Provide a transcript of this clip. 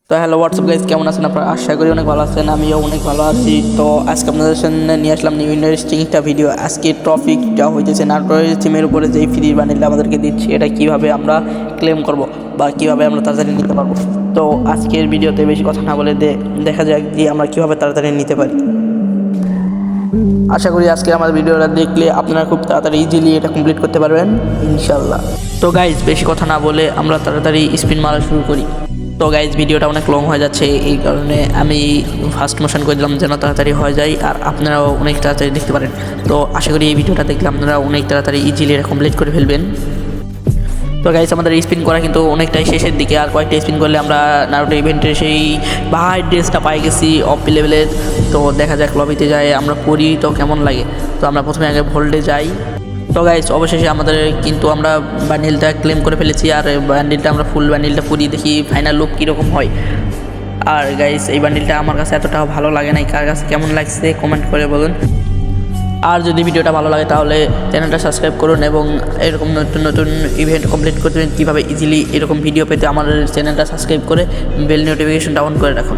তো hello WhatsApp guys, কেমন আছেন আপনারা? আশা করি অনেক ভালো আছেন, আমিও অনেক ভালো আছি। তো আজকে আপনাদের সামনে নিয়ে আসলাম নিউ ইন্টারেস্টিং একটা ভিডিও। আজকে টপিকটা হইতেছে নাটোরের সিমের উপরে যে ফ্রি বান্ডিলটা আমাদেরকে দিচ্ছে, এটা কীভাবে আমরা ক্লেম করব বা কীভাবে আমরা তাড়াতাড়ি নিতে পারবো। তো আজকের ভিডিওতে বেশি কথা না বলে দেখা যাক যে আমরা কীভাবে তাড়াতাড়ি নিতে পারি। আশা করি আজকে আমার ভিডিওটা দেখলে আপনারা খুব তাড়াতাড়ি ইজিলি এটা কমপ্লিট করতে পারবেন ইনশাল্লাহ। তো গাইজ বেশি কথা না বলে আমরা তাড়াতাড়ি স্পিন মারা শুরু করি। তো গাইজ ভিডিওটা অনেক লং হয়ে যাচ্ছে, এই কারণে আমি ফার্স্ট মোশন করে দিলাম যেন তাড়াতাড়ি হয়ে যায় আর আপনারাও অনেক তাড়াতাড়ি দেখতে পারেন। তো আশা করি এই ভিডিওটা দেখলে আপনারা অনেক তাড়াতাড়ি ইজিলি এটা কমপ্লিট করে ফেলবেন। তো গাইজ আমাদের স্পিন করা কিন্তু অনেকটাই শেষের দিকে, আর কয়েকটা স্পিন করলে আমরা নারুটো ইভেন্টের সেই ভাই ড্রেসটা পাই গেছি অফ লেভেলের। তো দেখা যাক লবিতে যাই আমরা পড়ি তো কেমন লাগে। তো আমরা প্রথমে আগে ভোল্টে যাই। তো গাইজ অবশেষে আমাদের কিন্তু আমরা বান্ডিলটা ক্লেম করে ফেলেছি, আর বান্ডিলটা আমরা ফুল বান্ডিলটা পরি, দেখি ফাইনাল লুক কীরকম হয়। আর গাইজ এই বান্ডিলটা আমার কাছে এতটাও ভালো লাগে নাই, কার কাছে কেমন লাগছে কমেন্ট করে বলুন। আর যদি ভিডিওটা ভালো লাগে তাহলে চ্যানেলটা সাবস্ক্রাইব করুন এবং এরকম নতুন নতুন ইভেন্ট কমপ্লিট করতে কীভাবে ইজিলি এরকম ভিডিও পেতে আমাদের চ্যানেলটা সাবস্ক্রাইব করে বেল নোটিফিকেশনটা অন করে রাখুন।